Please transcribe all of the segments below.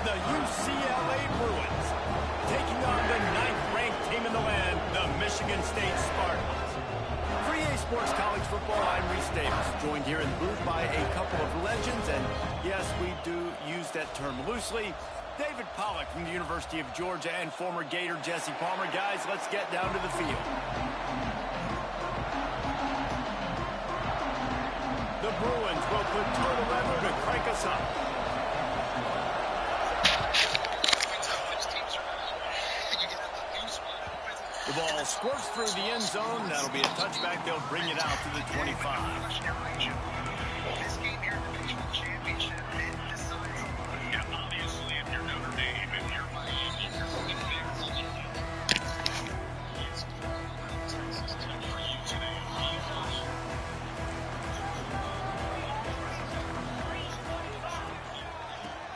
the UCLA Bruins, taking on the 9th-ranked team in the land, the Michigan State Spartans. For EA Sports College Football, I'm Reese Davis, joined here in the booth by a couple of legends, and yes, we do use that term loosely. David Pollack from the University of Georgia and former Gator Jesse Palmer. Guys, let's get down to the field. The Bruins will put total effort to crank us up. The ball squirts through the end zone. That'll be a touchback. They'll bring it out to the 25. This game here, the national championship, it decides. Yeah, obviously, if you're Notre Dame, if you're Miami, you're looking big. It's Texas Tech for you today.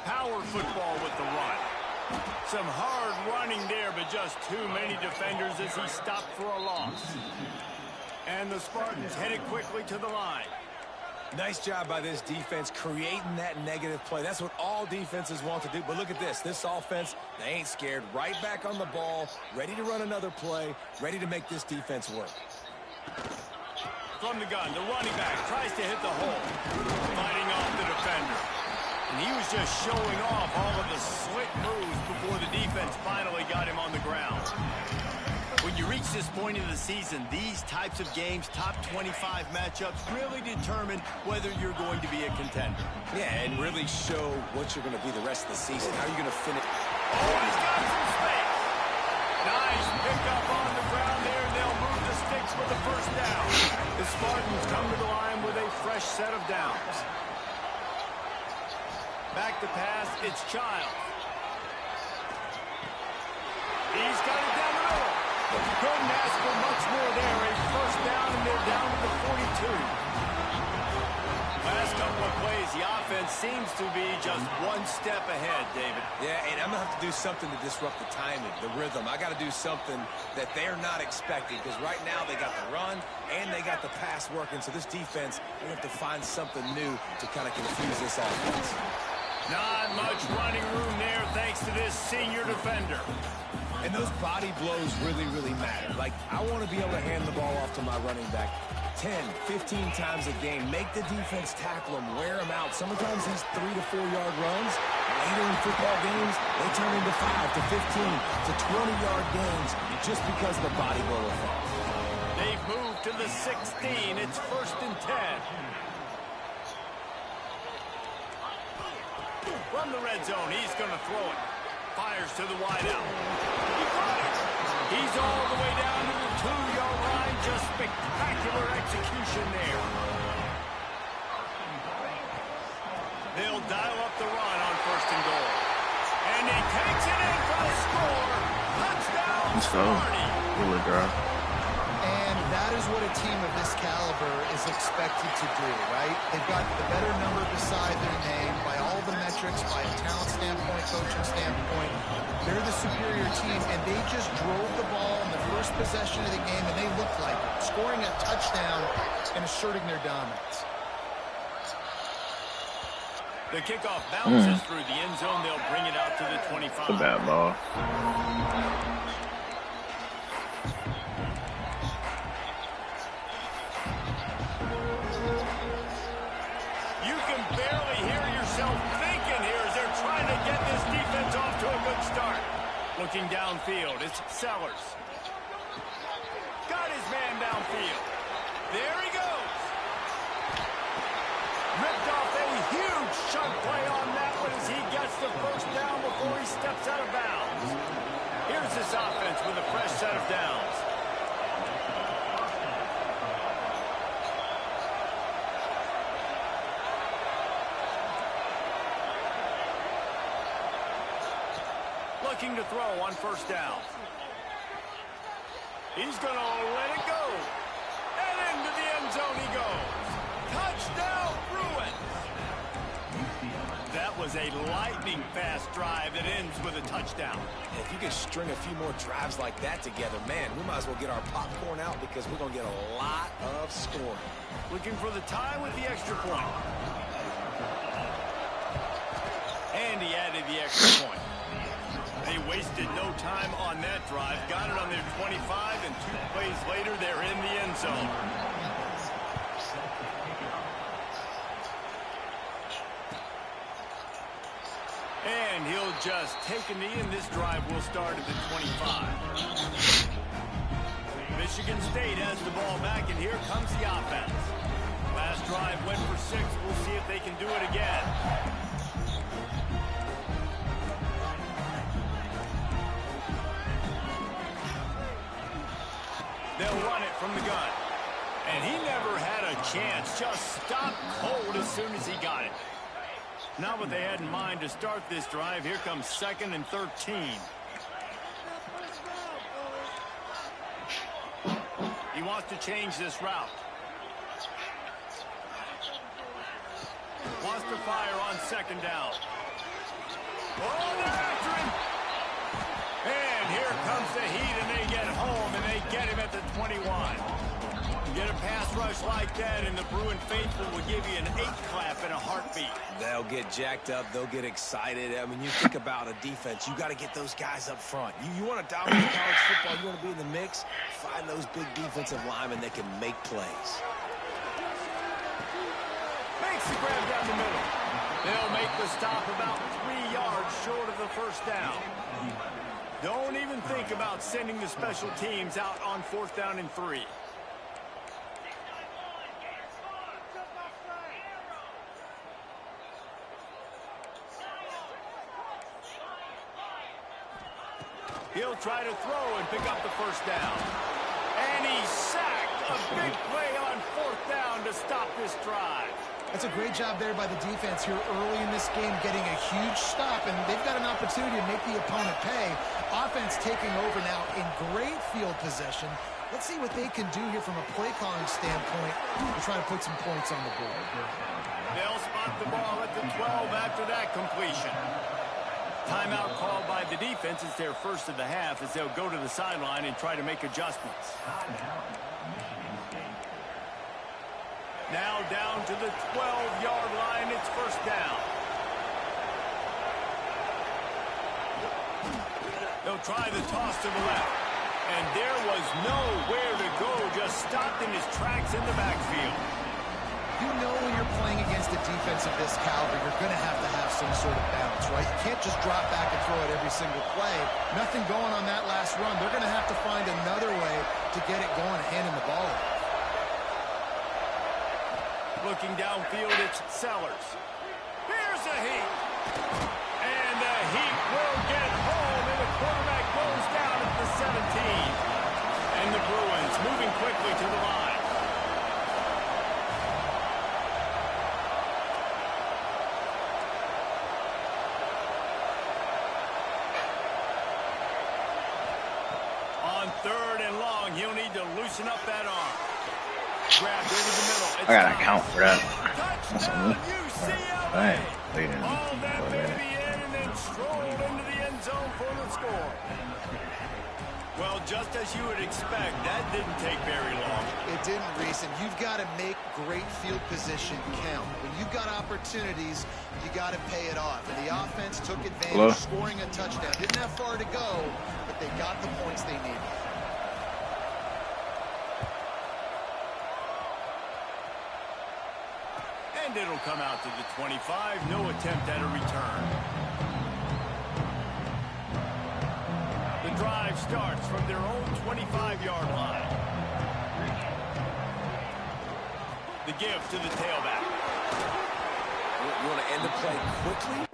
Power football with the run. Some hard running there, but just too many defenders as he stopped for a loss. And the Spartans headed quickly to the line. Nice job by this defense creating that negative play. That's what all defenses want to do. But look at this. This offense, they ain't scared. Right back on the ball, ready to run another play, ready to make this defense work. From the gun, the running back tries to hit the hole, fighting off the defender. And he was just showing off all of the slick moves before the defense finally got him on the ground. When you reach this point in the season, these types of games, top 25 matchups, really determine whether you're going to be a contender. Yeah, and really show what you're going to be the rest of the season. How are you going to finish? Oh, he's got some space. Nice pickup on the ground there. They'll move the sticks for the first down. The Spartans come to the line with a fresh set of downs. Back to pass, it's Child. He's got it down the middle. Couldn't ask for much more there. A first down, and they're down to the 42. Last couple of plays, the offense seems to be just one step ahead, David. Yeah, and I'm going to have to do something to disrupt the timing, the rhythm. I got to do something that they're not expecting, because right now they got the run and they got the pass working. So this defense, we have to find something new to kind of confuse this offense. Not much running room there thanks to this senior defender. And those body blows really, really matter. Like, I want to be able to hand the ball off to my running back 10, 15 times a game. Make the defense tackle him, wear him out. Sometimes these 3 to 4 yard runs, later in football games, they turn into 5 to 15 to 20-yard gains just because the body blow effect. They've moved to the 16. It's 1st and 10. From the red zone, he's going to throw it. Fires to the wideout. He caught it. He's all the way down to the 2-yard line. Just spectacular execution there. They'll dial up the run on 1st and goal. And he takes it in for the score. Touchdown, Sparty. Really dry. And that is what a team of this caliber is expected to do, right? They've got the better number beside their name by all the metrics, by a talent standpoint, coaching standpoint. They're the superior team, and they just drove the ball in the first possession of the game, and they looked like it, scoring a touchdown and asserting their dominance. The kickoff bounces through the end zone. They'll bring it out to the 25. It's a bad ball. You can barely hear yourself thinking here as they're trying to get this defense off to a good start. Looking downfield, it's Sellers. Got his man downfield. There he goes. Ripped off a huge chunk play on that one as he gets the first down before he steps out of bounds. Here's this offense with a fresh set of downs. Looking to throw on 1st down. He's going to let it go. And into the end zone he goes. Touchdown, Bruins. That was a lightning-fast drive that ends with a touchdown. If you could string a few more drives like that together, man, we might as well get our popcorn out because we're going to get a lot of scoring. Looking for the tie with the extra point. And he added the extra point. time on that drive. Got it on their 25, and 2 plays later, they're in the end zone. And he'll just take a knee, and this drive will start at the 25. Michigan State has the ball back, and here comes the offense. Last drive went for 6. We'll see if they can do it again. They'll run it from the gun. And he never had a chance. Just stopped cold as soon as he got it. Not what they had in mind to start this drive. Here comes 2nd and 13. He wants to change this route. Wants to fire on 2nd down. Oh, they're after him. And here comes the heat, and they get home, and they get him at the 21. You get a pass rush like that, and the Bruin faithful will give you an 8 clap and a heartbeat. They'll get jacked up. They'll get excited. I mean, you think about a defense. You got to get those guys up front. You want to dominate college football. You want to be in the mix. Find those big defensive linemen that can make plays. Makes the grab down the middle. They'll make the stop about 3 yards short of the 1st down. Don't even think about sending the special teams out on 4th down and 3. He'll try to throw and pick up the 1st down. And he's sacked. A big play on 4th down to stop this drive. That's a great job there by the defense here early in this game, getting a huge stop, and they've got an opportunity to make the opponent pay. Offense taking over now in great field possession. Let's see what they can do here from a play calling standpoint to try to put some points on the board. They'll spot the ball at the 12 after that completion. Timeout called by the defense. It's their first of the half as they'll go to the sideline and try to make adjustments. Now down to the 12-yard line. It's 1st down. They'll try the toss to the left. And there was nowhere to go. Just stopped in his tracks in the backfield. You know when you're playing against a defense of this caliber, you're going to have some sort of balance, right? You can't just drop back and throw it every single play. Nothing going on that last run. They're going to have to find another way to get it going, handing the ball off. Looking downfield, it's Sellers. Here's a heat. And the heat will get home, and the quarterback goes down at the 17. And the Bruins moving quickly to the line. On 3rd and long, he'll need to loosen up that arm. Grabbed over the middle. I got an account for that. Touchdown, UCLA. Waiting. All that baby in and then strolled into the end zone for the score. Well, just as you would expect, that didn't take very long. It didn't, Reese, and you've got to make great field position count. When you've got opportunities, you got to pay it off. And the offense took advantage, scoring a touchdown. Didn't have far to go, but they got the points they needed. And it'll come out to the 25. No attempt at a return. The drive starts from their own 25-yard line. The give to the tailback. You want to end the play quickly?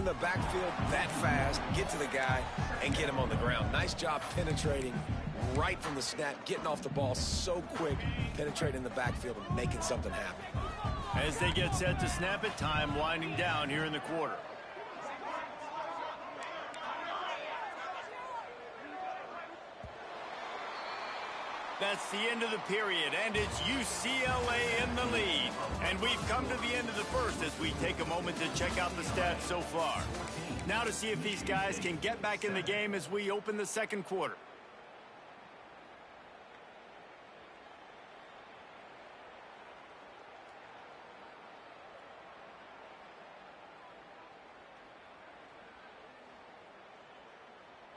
the backfield that fast, get to the guy, and get him on the ground. Nice job penetrating right from the snap, getting off the ball so quick, penetrating the backfield and making something happen. As they get set to snap it, time winding down here in the quarter. That's the end of the period, and it's UCLA in the lead. And we've come to the end of the first as we take a moment to check out the stats so far. Now to see if these guys can get back in the game as we open the second quarter.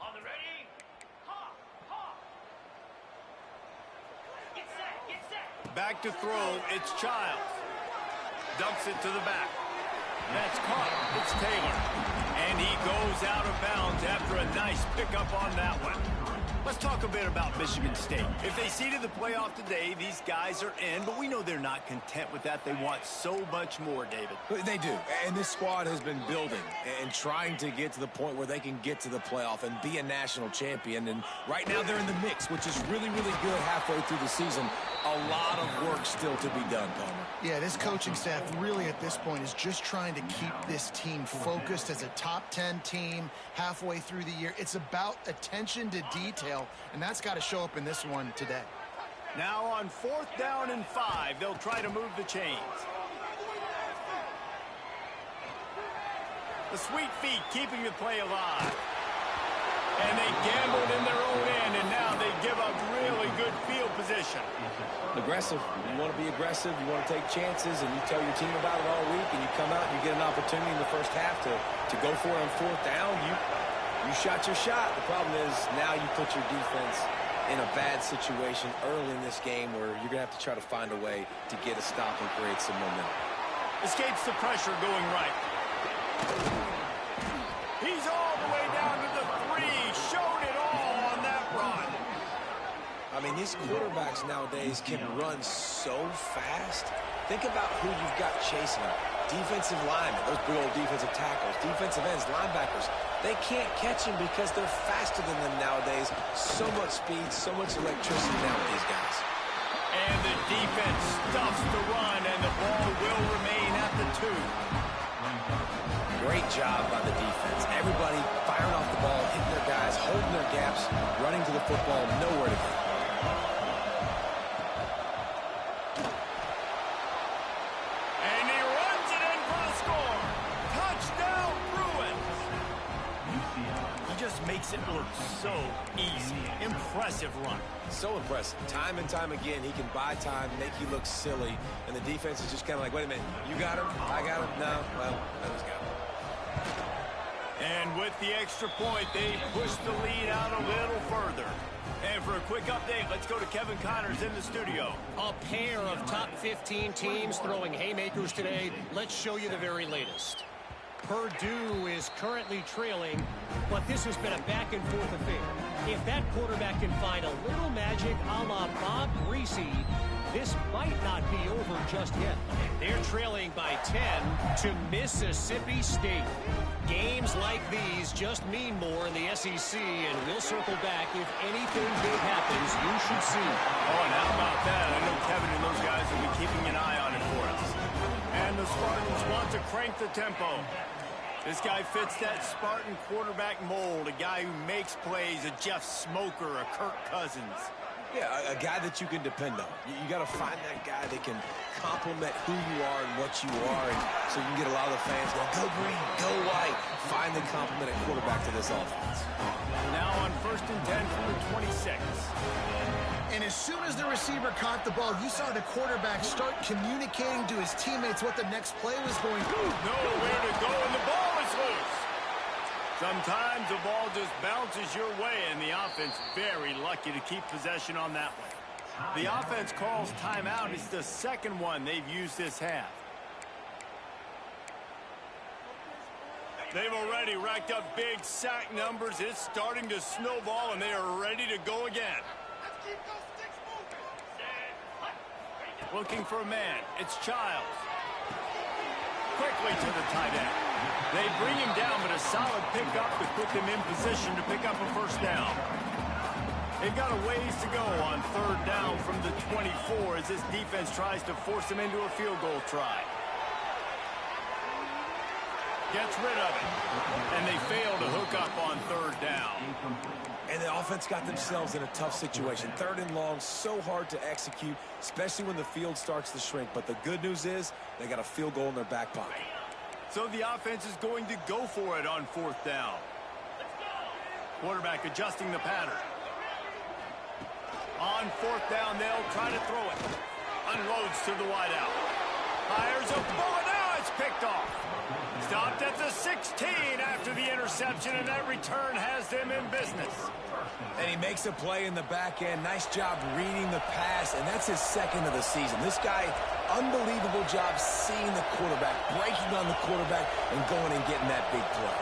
On the ready? Ha! Ha! Get set! Get set! Back to throw, it's Childs. Dumps it to the back. That's caught. It's Taylor. And he goes out of bounds after a nice pickup on that one. Let's talk a bit about Michigan State. If they seeded the playoff today, these guys are in, but we know they're not content with that. They want so much more, David. They do, and this squad has been building and trying to get to the point where they can get to the playoff and be a national champion. And right now they're in the mix, which is really, really good halfway through the season. A lot of work still to be done, Palmer. Yeah, this coaching staff really at this point is just trying to keep this team focused as a top 10 team halfway through the year. It's about attention to detail, and that's got to show up in this one today. Now on 4th down and 5, they'll try to move the chains. The sweet feet keeping the play alive. And they gambled in their own end, and now they give up really good field position. Aggressive. You want to be aggressive. You want to take chances, and you tell your team about it all week, and you come out and you get an opportunity in the first half to go for it on 4th down. You shot your shot. The problem is now you put your defense in a bad situation early in this game where you're going to have to try to find a way to get a stop and create some momentum. Escapes the pressure going right. He's all the way down to the 3. Showed it all on that run. I mean, these quarterbacks nowadays can run so fast. Think about who you've got chasing them. Defensive linemen, those big old defensive tackles, defensive ends, linebackers. They can't catch them because they're faster than them nowadays. So much speed, so much electricity now with these guys. And the defense stuffs the run, and the ball will remain at the 2. Great job by the defense. Everybody firing off the ball, hitting their guys, holding their gaps, running to the football, nowhere to go. And he runs it in for the score. Touchdown, Bruins. He just makes it look so easy. Impressive run. So impressive. Time and time again, he can buy time, make you look silly, and the defense is just kind of like, wait a minute, you got him? I got him? No? Well, let us go. And with the extra point, they push the lead out a little further. And for a quick update, let's go to Kevin Connors in the studio. A pair of top 15 teams throwing haymakers today. Let's show you the very latest. Purdue is currently trailing, but this has been a back-and-forth affair. If that quarterback can find a little magic a la Bob Greasy, this might not be over just yet. They're trailing by 10 to Mississippi State. Games like these just mean more in the SEC, and we'll circle back if anything big happens. You should see. Oh, and how about that? I know Kevin and those guys will be keeping an eye on it for us. And the Spartans want to crank the tempo. This guy fits that Spartan quarterback mold, a guy who makes plays, a Jeff Smoker, a Kirk Cousins. Yeah, a guy that you can depend on. You got to find that guy that can complement who you are and what you are, and so you can get a lot of the fans going, go green, go white. Find the complement at quarterback to this offense. Now on 1st and 10 from the 26. And as soon as the receiver caught the ball, you saw the quarterback start communicating to his teammates what the next play was going to be. Nowhere to go, and the ball is loose. Sometimes the ball just bounces your way, and the offense very lucky to keep possession on that one. The offense calls timeout. It's the second one they've used this half. They've already racked up big sack numbers. It's starting to snowball, and they are ready to go again. Looking for a man. It's Childs. Quickly to the tight end. They bring him down, but a solid pickup to put them in position to pick up a first down. They've got a ways to go on third down from the 24 as this defense tries to force them into a field goal try. Gets rid of it, and they fail to hook up on third down. And the offense got themselves in a tough situation. Third and long, so hard to execute, especially when the field starts to shrink. But the good news is they got a field goal in their back pocket. So the offense is going to go for it on fourth down. Quarterback adjusting the pattern. On fourth down, they'll try to throw it. Unloads to the wideout. Fires a bullet. Now it's picked off. Stopped at the 16 after the interception, and that return has them in business. And he makes a play in the back end. Nice job reading the pass, and that's his second of the season. This guy, unbelievable job seeing the quarterback, breaking on the quarterback, and going and getting that big play.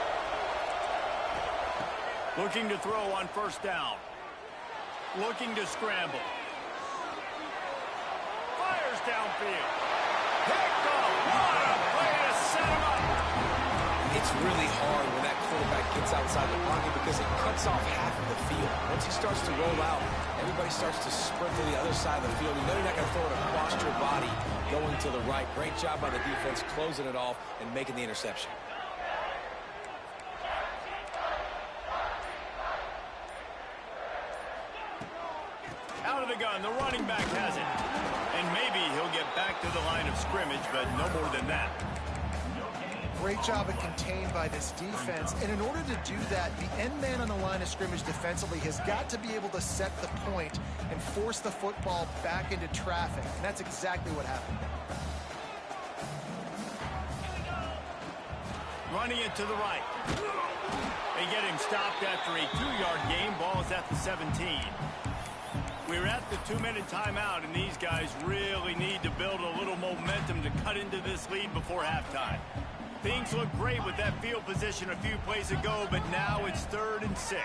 Looking to throw on first down. Looking to scramble. Fires downfield. Picked off. What a play to set him up. It's really hard when that quarterback gets outside the pocket because it cuts off half of the field. Once he starts to roll out, everybody starts to sprint to the other side of the field. You know you're not going to throw it across your body going to the right. Great job by the defense closing it off and making the interception. Out of the gun, the running back has it. And maybe he'll get back to the line of scrimmage, but no more than that. Great job of contained by this defense. And in order to do that, the end man on the line of scrimmage defensively has got to be able to set the point and force the football back into traffic. And that's exactly what happened. Running it to the right. They get him stopped after a 2-yard gain. Ball is at the 17. We're at the 2-minute timeout, and these guys really need to build a little momentum to cut into this lead before halftime. Things look great with that field position a few plays ago, but now it's 3rd and 6.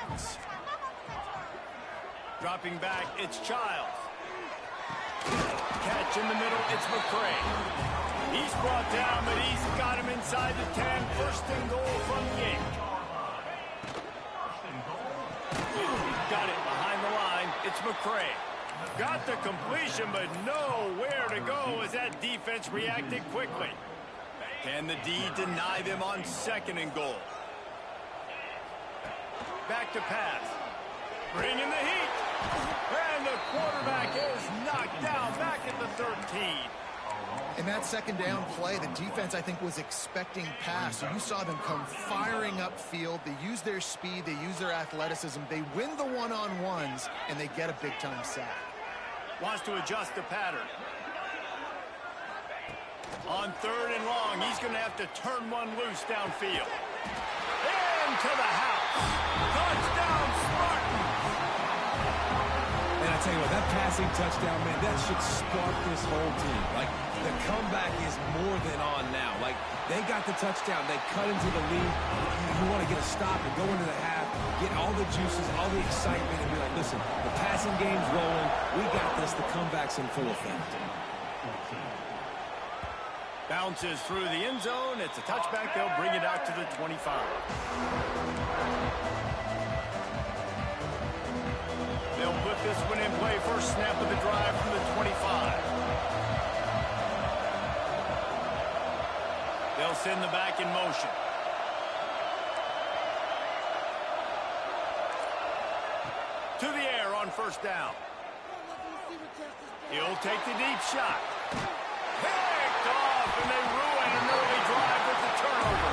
Dropping back, it's Childs. Catch in the middle, it's McCray. He's brought down, but he's got him inside the 10. First and goal from the 8. Got it behind the line. It's McCray. Got the completion, but nowhere to go as that defense reacted quickly. Can the D deny them on 2nd and goal? Back to pass. Bringing the heat. And the quarterback is knocked down back at the 13. In that second down play, the defense, I think, was expecting pass. So you saw them come firing upfield. They use their speed. They use their athleticism. They win the one-on-ones, and they get a big-time sack. Wants to adjust the pattern. On 3rd and long, he's going to have to turn one loose downfield. Into the house. Touchdown, Spartans. And I tell you what, that passing touchdown, man, that should spark this whole team. Like, the comeback is more than on now. Like, they got the touchdown. They cut into the lead. You want to get a stop and go into the half, get all the juices, all the excitement, and be like, listen, the passing game's rolling. We got this. The comeback's in full effect. Bounces through the end zone. It's a touchback. They'll bring it out to the 25. They'll put this one in play. First snap of the drive from the 25. They'll send the back in motion. To the air on first down. He'll take the deep shot. Picked off, and they ruin an early drive with the turnover.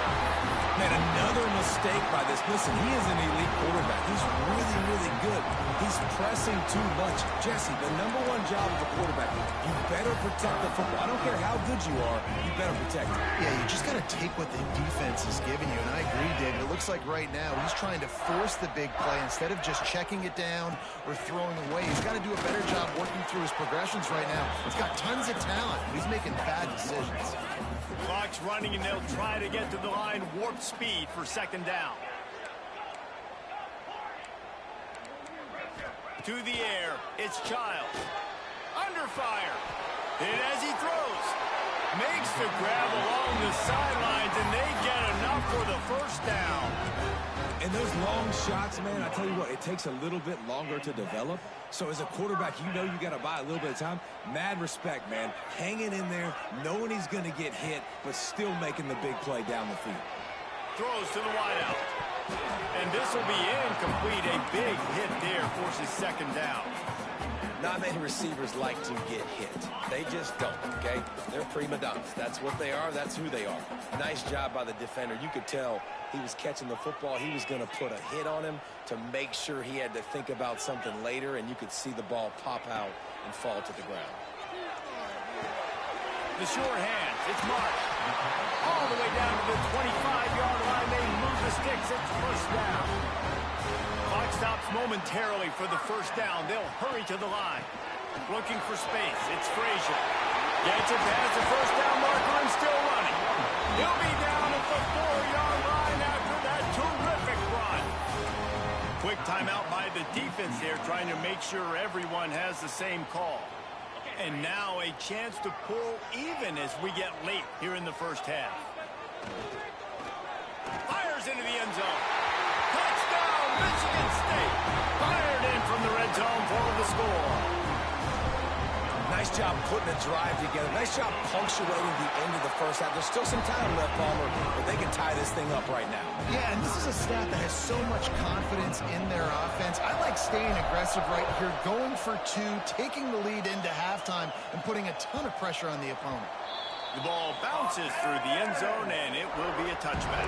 Man, another mistake by this. Listen, he is an elite quarterback. He's really, really good. He's pressing too much. Jesse, the #1 job of a quarterback, you better protect the football. I don't care how good you are, you better protect it. Yeah, you just got to take what the defense is giving you, and I agree, David. It looks like right now he's trying to force the big play instead of just checking it down or throwing away. He's got to do a better job working through his progressions right now. He's got tons of talent. He's making bad decisions. Clock's running, and they'll try to get to the line. Warp speed for 2nd down. To the air, it's Childs. Under fire. Hit as he throws. Makes the grab along the sidelines, and they get enough for the first down. And those long shots, man, I tell you what, it takes a little bit longer to develop. So as a quarterback, you know you got to buy a little bit of time. Mad respect, man. Hanging in there, knowing he's going to get hit, but still making the big play down the field. Throws to the wideout. And this will be incomplete. A big hit there forces second down. Not many receivers like to get hit. They just don't, okay? They're prima donnas. That's what they are. That's who they are. Nice job by the defender. You could tell he was catching the football. He was going to put a hit on him to make sure he had to think about something later, and you could see the ball pop out and fall to the ground. The short hands. It's marked. All the way down to the 25-yard line. They move the sticks. It's first down. Clock stops momentarily for the first down. They'll hurry to the line. Looking for space. It's Frazier. Gets it past the first down marker and still running. He'll be down at the 4-yard line after that terrific run. Quick timeout by the defense there, trying to make sure everyone has the same call. And now a chance to pull even as we get late here in the first half. Fires into the end zone. Touchdown, Michigan State. Fired in from the red zone for the score. Nice job putting a drive together. Nice job punctuating the end of the first half. There's still some time left, Palmer, but they can tie this thing up right now. Yeah, and this is a staff that has so much confidence in their offense. I like staying aggressive right here, going for two, taking the lead into halftime, and putting a ton of pressure on the opponent. The ball bounces through the end zone, and it will be a touchback.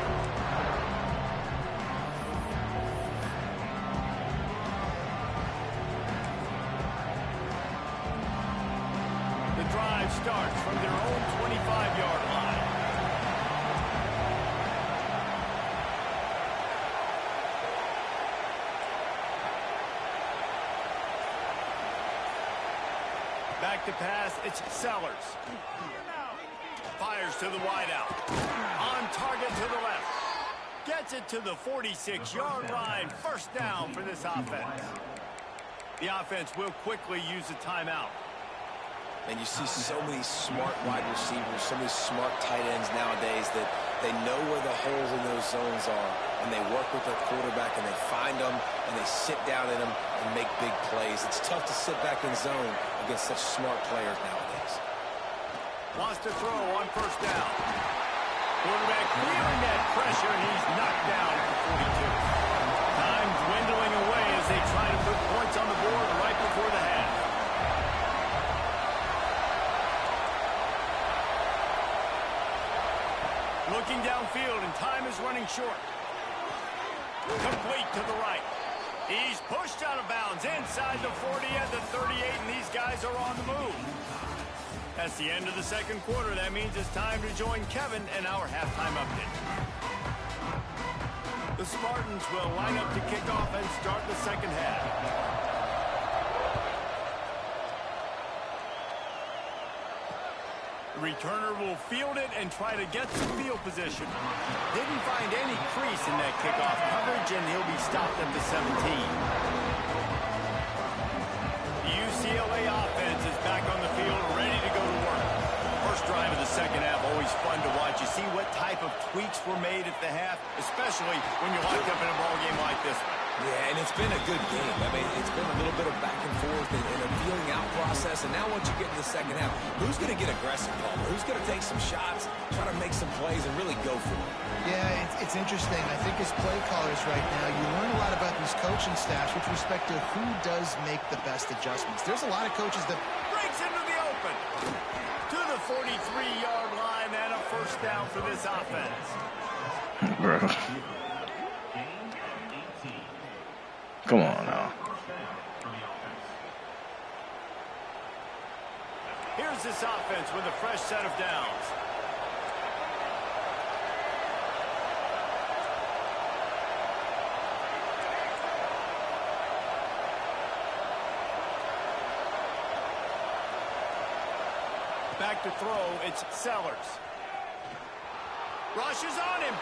The drive starts from their own 25-yard line. Back to pass, it's Sellers. Fires to the wideout. On target to the left. Gets it to the 46-yard line. First down for this offense. The offense will quickly use a timeout. And you see so many smart wide receivers, so many smart tight ends nowadays that they know where the holes in those zones are, and they work with their quarterback, and they find them, and they sit down in them and make big plays. It's tough to sit back in zone against such smart players nowadays. Wants to throw on first down. Quarterback feeling that pressure, and he's knocked down at the 42. Time dwindling away as they try to put points on the board right before the half. Looking downfield, and time is running short. Complete to the right. He's pushed out of bounds inside the 40 at the 38, and these guys are on the move. That's the end of the second quarter. That means it's time to join Kevin in our halftime update. The Spartans will line up to kick off and start the second half. The returner will field it and try to get some field position. Didn't find any crease in that kickoff coverage, and he'll be stopped at the 17. The UCLA offense is back on the field, ready to go to work. First drive of the second half, always fun to watch. You see what type of tweaks were made at the half, especially when you're locked up in a ball game like this one. Yeah, and it's been a good game. I mean, it's been a little bit of back and forth and a feeling out process. And now once you get in the second half, who's going to get aggressive, Palmer? Who's going to take some shots, try to make some plays, and really go for it? Yeah, it's interesting. I think as play callers right now, you learn a lot about these coaching staffs with respect to who does make the best adjustments. There's a lot of coaches that Breaks into the open. To the 43-yard line, and a first down for this offense. Bro. Come on now. Here's this offense with a fresh set of downs. Back to throw, it's Sellers. Rushes on him.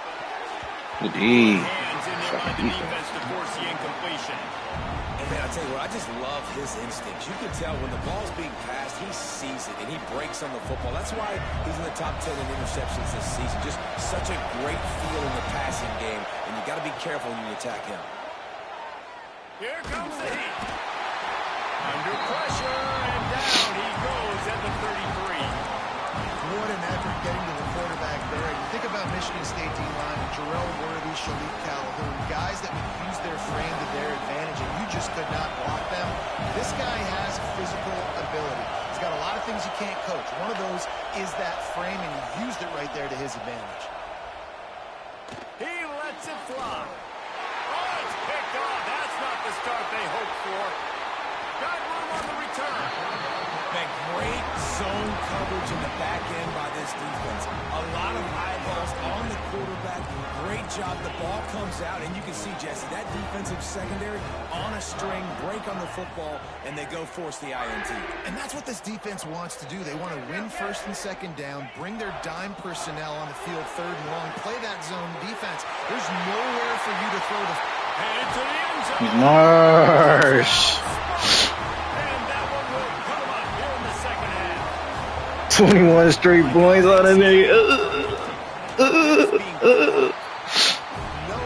Good E. Hands in there by the defense to force the incompletion. And man, I tell you what, I just love his instincts. You can tell when the ball's being passed, he sees it, and he breaks on the football. That's why he's in the top 10 in interceptions this season. Just such a great feel in the passing game, and you got to be careful when you attack him. Here comes the heat. Under pressure, and down he goes at the 33. What an effort getting to the quarterback there. You think about Michigan State D-line, Jarrell Worthy, Shalik Calhoun, guys that would use their frame to their advantage, and you just could not block them. This guy has physical ability. He's got a lot of things you can't coach. One of those is that frame, and he used it right there to his advantage. He lets it fly. Oh, it's picked off. That's not the start they hoped for. Got room on the return. Man, great zone coverage in the back end by this defense. A lot of eyeballs on the quarterback. Great job. The ball comes out, and you can see, Jesse, that defensive secondary on a string, break on the football, and they go force the INT. And that's what this defense wants to do. They want to win first and second down, bring their dime personnel on the field third and long, play that zone defense. There's nowhere for you to throw the... Head to the end zone. Marsh. And that one will come up here in the second half. 21 straight points on a nigga. No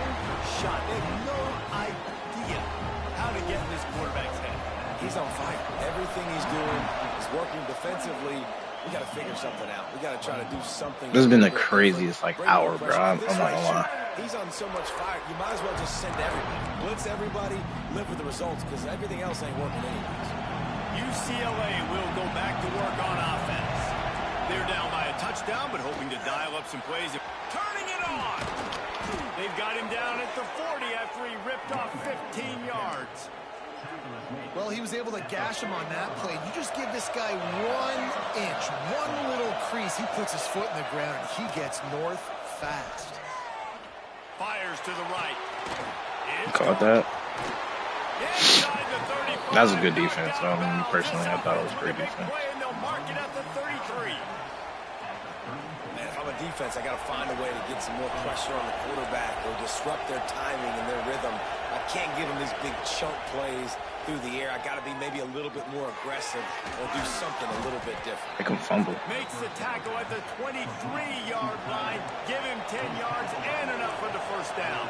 shot. They have no idea how to get in this quarterback's head. He's on fire. Everything he's doing is working defensively. We got to figure something out. We got to try to do something. This has been the craziest hour, bro. I'm not gonna lie. He's on so much fire. You might as well just send everybody. Blitz everybody, live with the results, because everything else ain't working anyways. UCLA will go back to work on offense. They're down by a touchdown, but hoping to dial up some plays. Turning it on. They've got him down at the 40 after he ripped off 15 yards. Well, he was able to gash him on that play. You just give this guy 1 inch, one little crease. He puts his foot in the ground, and he gets north fast. Fires to the right. Caught that. Inside the 35. That was a good defense. I mean, me personally, I thought it was a great defense. And they'll mark it at the 33. Man, if I'm a defense, I got to find a way to get some more pressure on the quarterback or disrupt their timing and their rhythm. I can't give them these big chunk plays through the air. I got to be maybe a little bit more aggressive or do something a little bit different. They can fumble. Makes the tackle at the 23-yard line. Give him 10 yards and enough for the first down.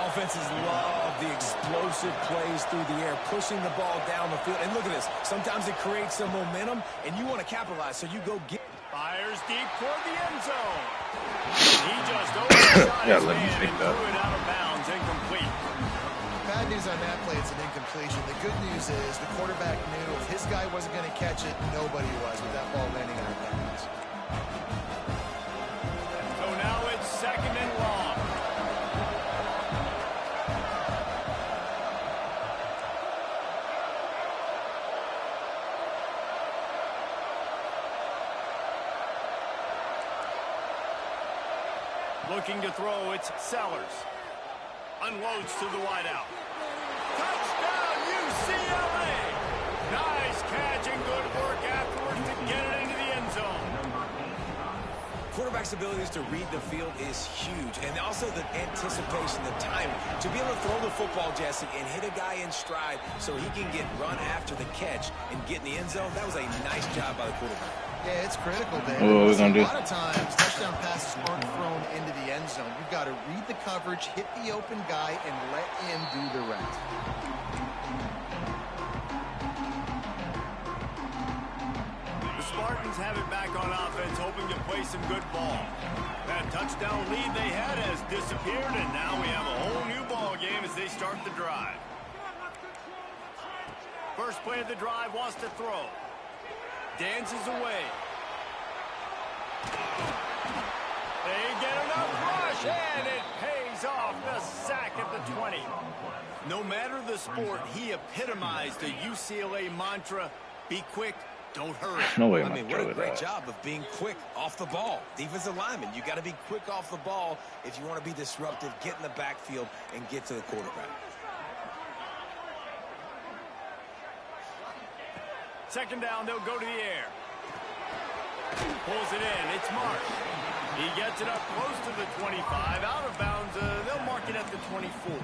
Offenses love the explosive plays through the air, pushing the ball down the field. And look at this. Sometimes it creates some momentum, and you want to capitalize, so you go get... Fires deep toward the end zone. He just overshot his man and threw it out of bounds, incomplete. Bad news on that play, it's an incompletion. The good news is the quarterback knew if his guy wasn't going to catch it, nobody was with that ball landing out of bounds. So now it's second and long. Looking to throw, it's Sellers. Unloads to the wideout. Touchdown, UCLA! Nice catch and good work afterwards to get it into the end zone. Quarterback's abilities to read the field is huge, and also the anticipation, the timing. To be able to throw the football, Jesse, and hit a guy in stride so he can get run after the catch and get in the end zone, that was a nice job by the quarterback. Yeah, it's critical, Dave. What are we gonna do? A lot of times, touchdown passes aren't thrown into the end zone. You've got to read the coverage, hit the open guy, and let him do the rest. The Spartans have it back on offense, hoping to play some good ball. That touchdown lead they had has disappeared, and now we have a whole new ball game as they start the drive. First play of the drive wants to throw. Dances away. They get enough rush, and it pays off. The sack at the 20. No matter the sport, he epitomized the UCLA mantra, be quick, don't hurry. No way I I'm mean, gonna what a throw great that. job of being quick off the ball. Defensive lineman, you got to be quick off the ball if you want to be disruptive, get in the backfield, and get to the quarterback. Second down, they'll go to the air. Pulls it in. It's Marsh. He gets it up close to the 25. Out of bounds. They'll mark it at the 24.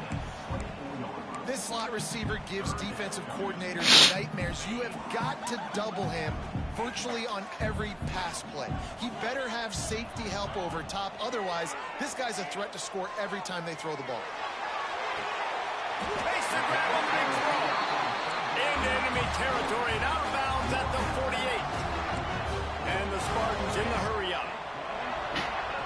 This slot receiver gives defensive coordinators nightmares. You have got to double him virtually on every pass play. He better have safety help over top. Otherwise, this guy's a threat to score every time they throw the ball. Mason grab a big throw. Into enemy territory and out of bounds at the 48. And the Spartans in the hurry up.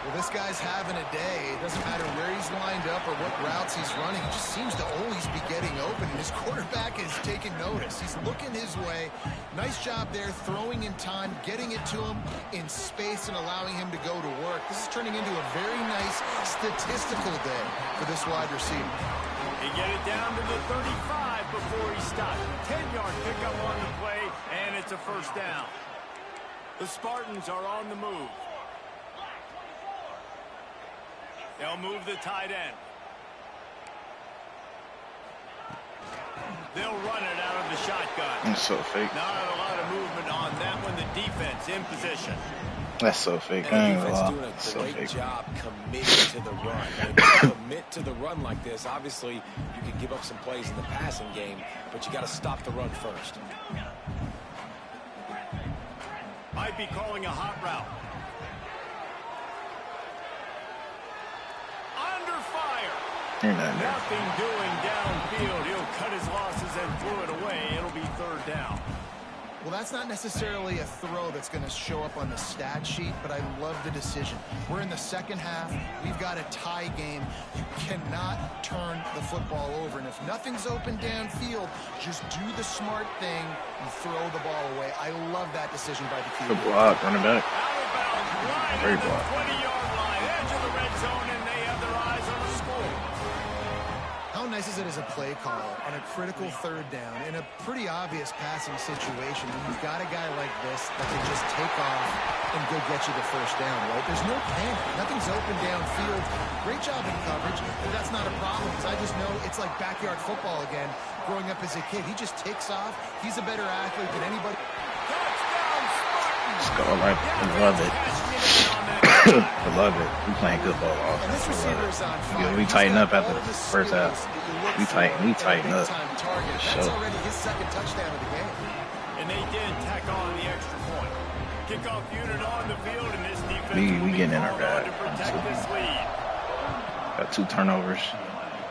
Well, this guy's having a day. It doesn't matter where he's lined up or what routes he's running. He just seems to always be getting open, and his quarterback is taking notice. He's looking his way. Nice job there, throwing in time, getting it to him in space, and allowing him to go to work. This is turning into a very nice statistical day for this wide receiver. He get it down to the 35 before he stopped. 10-yard pickup on the play, and it's a first down. The Spartans are on the move. They'll move the tight end. They'll run it out of the shotgun. That's so fake. Not a lot of movement on that one. The defense in position. That's so fake. I And ain't the gonna defense lie. doing That's a so great fake. job committing to the run. When you commit to the run like this, obviously you can give up some plays in the passing game, but you got to stop the run first. Might be calling a hot route. Under fire. You're not there. Nothing doing downfield. He'll cut his losses and throw it away. It'll be third down. Well, that's not necessarily a throw that's going to show up on the stat sheet, but I love the decision. We're in the second half. We've got a tie game. You cannot turn the football over. And if nothing's open downfield, just do the smart thing and throw the ball away. I love that decision by the QB. Good block, running back. Out of bounds, right Great at the block. 20-yard line, edge of the red zone, and they have their eyes on the score. How nice is it as a play call on a critical third down in a pretty obvious passing situation when you've got a guy like this that can just take off and go get you the first down, right? There's no panic. Nothing's open downfield. Great job in coverage, but that's not a problem because I just know it's like backyard football again growing up as a kid. He just takes off. He's a better athlete than anybody. Touchdown, Spartans! Let's go. I love it. I love it. We playing good ball And this offense. I love receiver's it. on fire. We He's tighten got up after all the the first half. skills that you look We for tighten in a up. big-time target. For That's sure. already his second touchdown of the game. And they did tack on the extra point. Kickoff unit on the field, and this defense We will be getting in our called on bag. to protect this lead. Got 2 turnovers.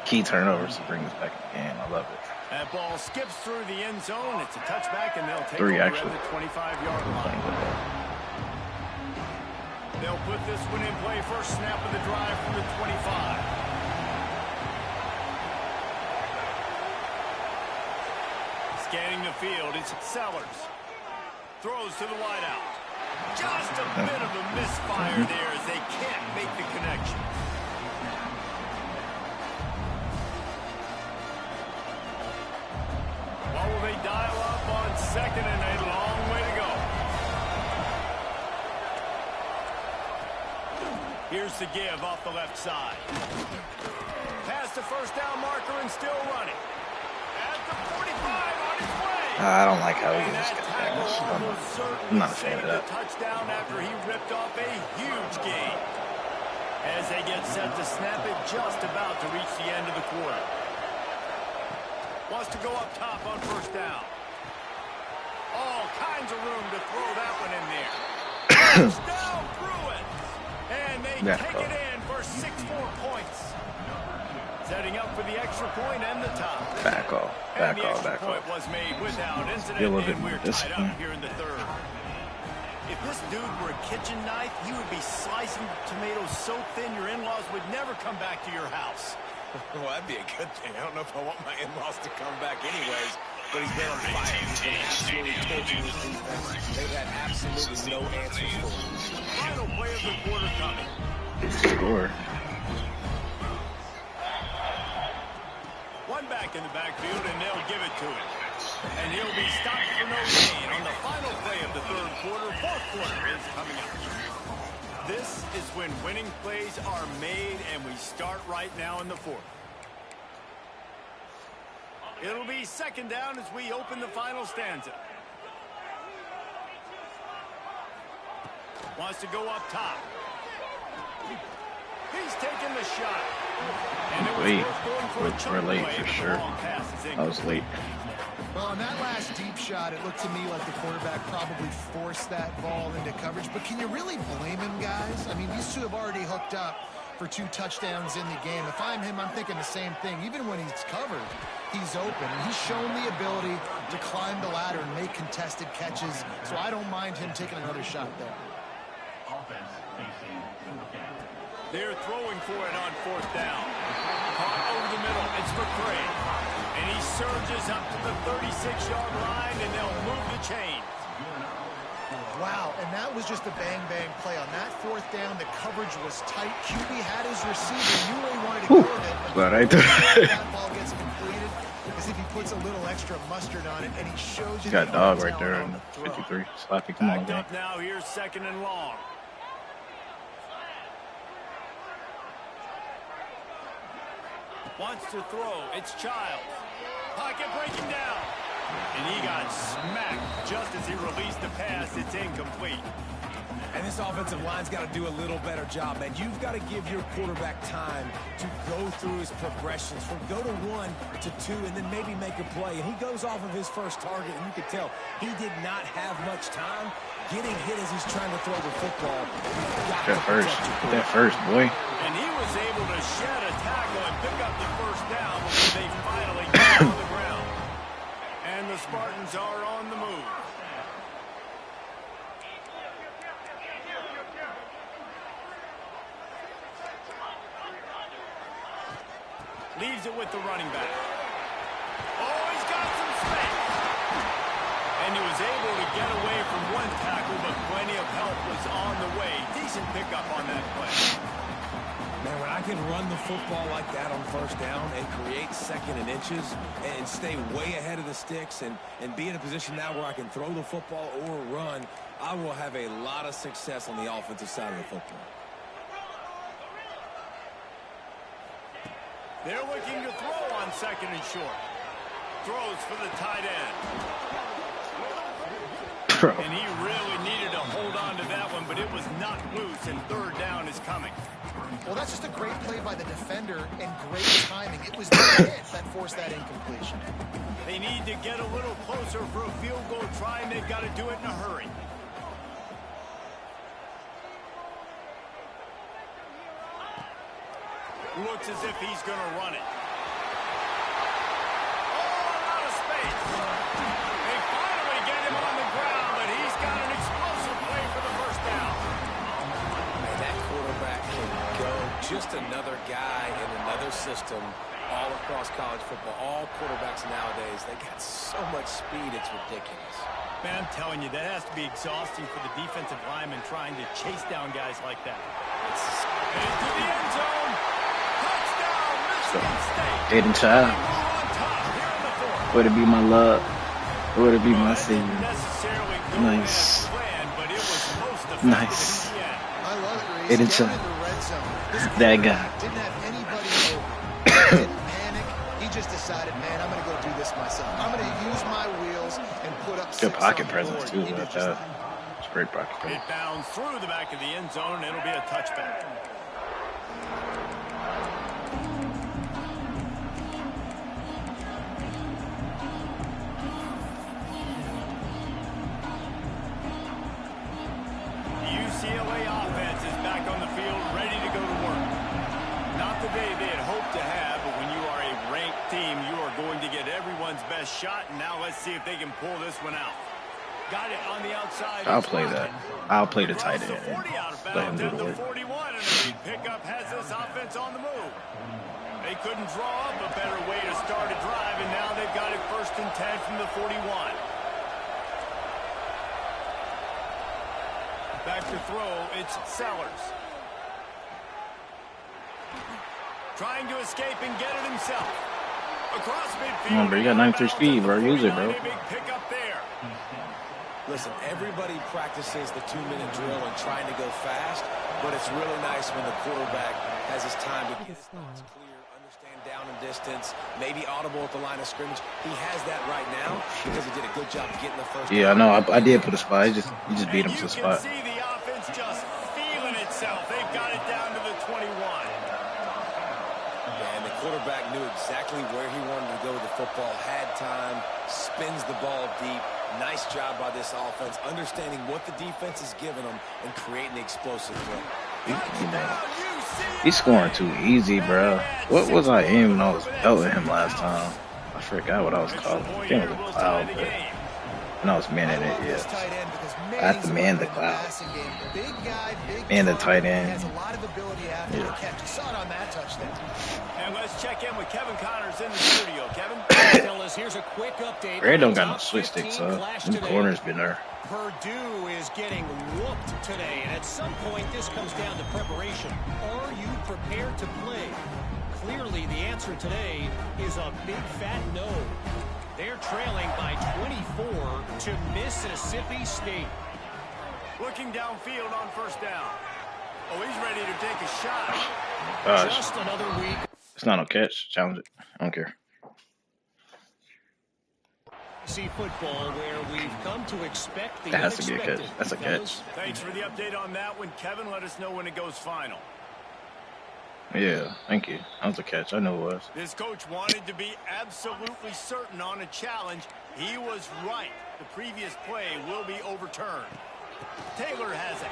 Key turnovers to bring us back in the game. I love it. That ball skips through the end zone. It's a touchback, and they'll take 3 over actually. at the 25-yard Playing line. good ball. They'll put this one in play. First snap of the drive from the 25. Scanning the field, it's Sellers. Throws to the wideout. Just a bit of a misfire there as they can't make the connection. What will they dial up on second and a long way to go? Here's the give off the left side. Past the first down marker and still running. At the 45 on his way. I don't like how he And just that got tackle that. almost I'm certainly not a fan of saved the that. touchdown after he ripped off a huge gain. As they get set to snap it just about to reach the end of the quarter. Wants to go up top on first down. All kinds of room to throw that one in there. First down, Bruins. And they take it in for 6-4 points. Setting up for the extra point and the top. Back off. And Back the off. extra Back point off. was made without incident, Be a little bit and more we're tied disciplined. up here in the third. If this dude were a kitchen knife, he would be slicing tomatoes so thin your in-laws would never come back to your house. Well, that'd be a good thing. I don't know if I want my in-laws to come back anyways, but he's been on fire. He's been absolutely torching this defense. They've had absolutely no answers for him. Final play of the quarter coming. Score. One back in the backfield, and they'll give it to him. And he'll be stopped for no gain on the final play of the third quarter. Fourth quarter is coming up. This is when winning plays are made, and we start right now in the fourth. It'll be second down as we open the final stanza. Wants to go up top. He's taking the shot. And it was Wait, worth going for a chunk we're late play, for but the sure. long pass is I was late. Well, on that last deep shot, it looked to me like the quarterback probably forced that ball into coverage. But can you really blame him, guys? I mean, these two have already hooked up for 2 touchdowns in the game. If I'm him, I'm thinking the same thing. Even when he's covered, he's open. And he's shown the ability to climb the ladder and make contested catches. So I don't mind him taking another shot there. They're throwing for it on 4th down. Caught over the middle. It's for Craig. And he surges up to the 36-yard line, and they'll move the chains. Wow, and that was just a bang-bang play. On that 4th down, the coverage was tight. QB had his receiver, knew where he wanted to go with it. Glad I did. That ball gets completed as if he puts a little extra mustard on it, and he shows you Got the dog right there talent in on the throw. 53. Sloppy, come on, Backed man. up now. Here's 2nd and long. Wants to throw. It's Childs. Pocket breaking down. And he got smacked just as he released the pass. It's incomplete. And this offensive line's got to do a little better job, man. You've got to give your quarterback time to go through his progressions from go to 1 to 2 and then maybe make a play. And he goes off of his first target, and you can tell he did not have much time getting hit as he's trying to throw the football. That first, boy. And he was able to shed a tackle and pick up the first down when they finally got on the ground. And the Spartans are on the move. Leaves it with the running back. Oh, he's got some space. And he was able to get away from one tackle, but plenty of help was on the way. Decent pickup on that play. Man, when I can run the football like that on 1st down and create 2nd and inches and stay way ahead of the sticks and be in a position now where I can throw the football or run, I will have a lot of success on the offensive side of the football. They're looking to throw on 2nd and short. Throws for the tight end. Bro. And he really needed to hold on to that one, but it was not loose, and 3rd down is coming. Well, that's just a great play by the defender and great timing. It was the hit that forced that incompletion. They need to get a little closer for a field goal try, and they've got to do it in a hurry. Looks as if he's going to run it. Oh, a lot of space. They finally get him on the ground, but he's got an explosive play for the first down. And that quarterback can go. Just another guy in another system all across college football. All quarterbacks nowadays, they got so much speed, it's ridiculous. Man, I'm telling you, that has to be exhausting for the defensive lineman trying to chase down guys like that. Into the end zone. Touchdown, Michigan State. Aiden Child. Move on top here in the 4th. Would it be my love? Would it be my That senior? didn't necessarily go Nice. as planned, but it was most effective Nice. in the end. I love it, Reese. It is Down in the red zone. This that guy. quarterback didn't have anybody open. He didn't panic. He just decided, man, I'm going to go do this myself. I'm going to use my wheels and put up Good 6 pocket on the presence, board. too. He did Like just that. It's great pocket presence. It bounds through the back of the end zone, and it'll be a touchback. The UCLA offense is back on the field, ready to go to work. Not the day they had hoped to have, but when you are a ranked team, you are going to get everyone's best shot, and now let's see if they can pull this one out. Got it on the outside. I'll play that. I'll play the tight Across end. the 40 out of Let him bounds do at the the work. 41, and a big pickup has this offense on the move. They couldn't draw up a better way to start a drive, and now they've got it 1st and 10 from the 41. Back to throw, it's Sellers. Trying to escape and get it himself. Across midfield. Come on, bro. You got 93 speed, bro. Use it, bro. A big pickup there. Listen, everybody practices the 2-minute drill and trying to go fast, but it's really nice when the quarterback has his time to get his thoughts clear, understand down and distance, maybe audible at the line of scrimmage. He has that right now because he did a good job getting the first Yeah, I down. know. I did put a spot. You just beat him to the spot. You can see the offense just feeling itself. They've got it down to the 21. quarterback knew exactly where he wanted to go with the football, had time, spins the ball deep. Nice job by this offense, understanding what the defense is giving them and creating the explosive play. He's scoring too easy, bro. What was I aiming when I was belting him last time? I forgot what I was calling. I think it was a cloud, but and I was manning it, yeah. I have to man the cloud. Man the tight end. Has a lot of ability after the catch. You saw it on that touchdown. And let's check in with Kevin Connors in the studio. Kevin? Here's a quick update. Ray don't got no switch sticks, so them corners been there. Purdue is getting whooped today, and at some point this comes down to preparation. Are you prepared to play? Clearly the answer today is a big fat no. They're trailing by 24 to Mississippi State. Looking downfield on first down. Oh, he's ready to take a shot. Gosh. Just another week. It's not no catch. Challenge it. I don't care. See football where we've come to expect the That has to be a catch. unexpected. That's a catch. Thanks for the update on that one, Kevin. Let us know when it goes final. Yeah, thank you. That was a catch. I know it was. This coach wanted to be absolutely certain on a challenge. He was right. The previous play will be overturned. Taylor has it.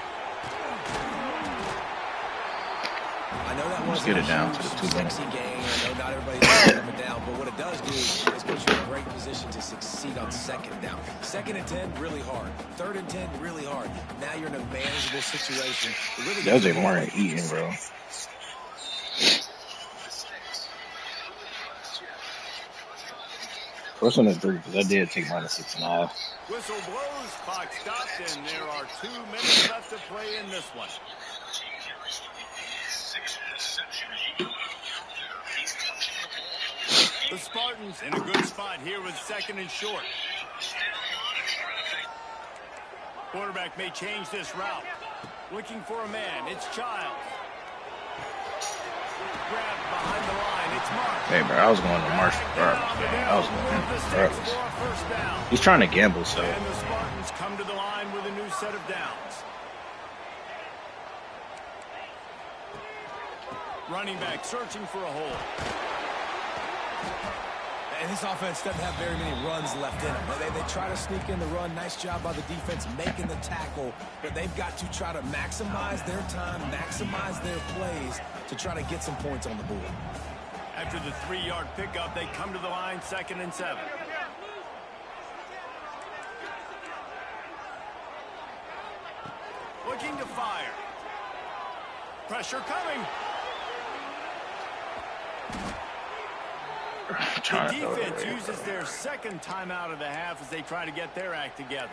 I know that Let's get it down to the 2 minutes. sexy game. I know not everybody's going up and down, but what it does do is put you in a great position to succeed on second down. 2nd and 10, really hard. 3rd and 10, really hard. Now you're in a manageable situation. LJ Martin eating, bro. First one is 3, because I did take minus 6.5. Whistle blows, clock stopped, and there are 2 minutes left to play in this one. The Spartans in a good spot here with 2nd and short. Quarterback may change this route. Looking for a man. It's Childs. Grabbed behind the line. It's Mark. Hey, bro, I was going to Marsh regardless, man. I was going regardless. He's trying to gamble, so. And the Spartans come to the line with a new set of downs. Running back searching for a hole. And this offense doesn't have very many runs left in them. They try to sneak in the run. Nice job by the defense making the tackle. But they've got to try to maximize their time, maximize their plays to try to get some points on the board. After the 3-yard pickup, they come to the line 2nd and 7. Looking to fire. Pressure coming. The defense uses their 2nd timeout of the half as they try to get their act together.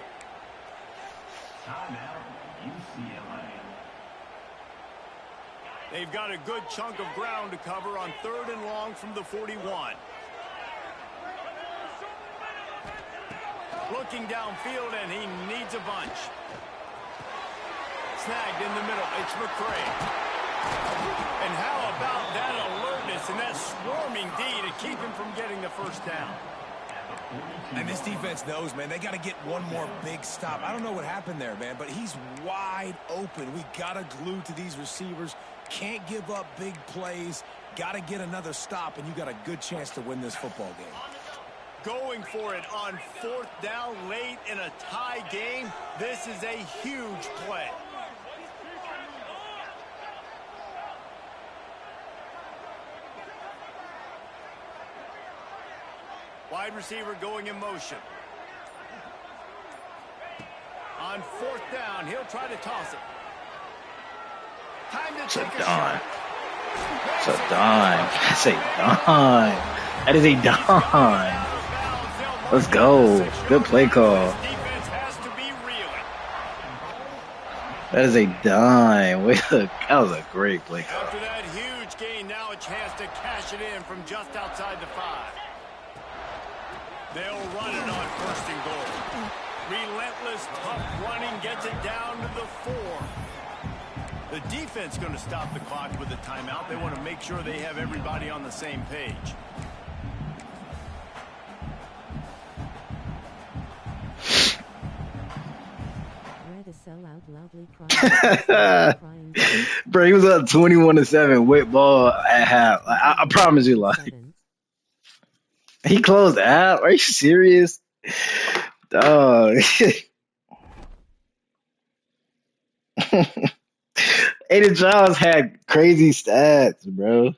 They've got a good chunk of ground to cover on 3rd and long from the 41. Looking downfield, and he needs a bunch. Snagged in the middle. It's McCray. And how about that alertness and that swarming D to keep him from getting the first down? And this defense knows, man, they got to get one more big stop. I don't know what happened there, man, but he's wide open. We got to glue to these receivers. Can't give up big plays. Got to get another stop, and you got a good chance to win this football game. Going for it on 4th down late in a tie game. This is a huge play. Wide receiver going in motion. On 4th down, he'll try to toss it. Time to take a shot. It's a dime. That's a dime. That is a dime. Let's go. Good play call. That is a dime. That was a great play call. After that huge gain, now a chance to cash it in from just outside the 5. They'll run it on 1st and goal. Relentless, tough running gets it down to the 4. The defense going to stop the clock with a timeout. They want to make sure they have everybody on the same page. Where the Bro, he was up 21-7 with ball at half. I promise you, like he closed out. Are you serious? Dog. Aiden Giles had crazy stats, bro.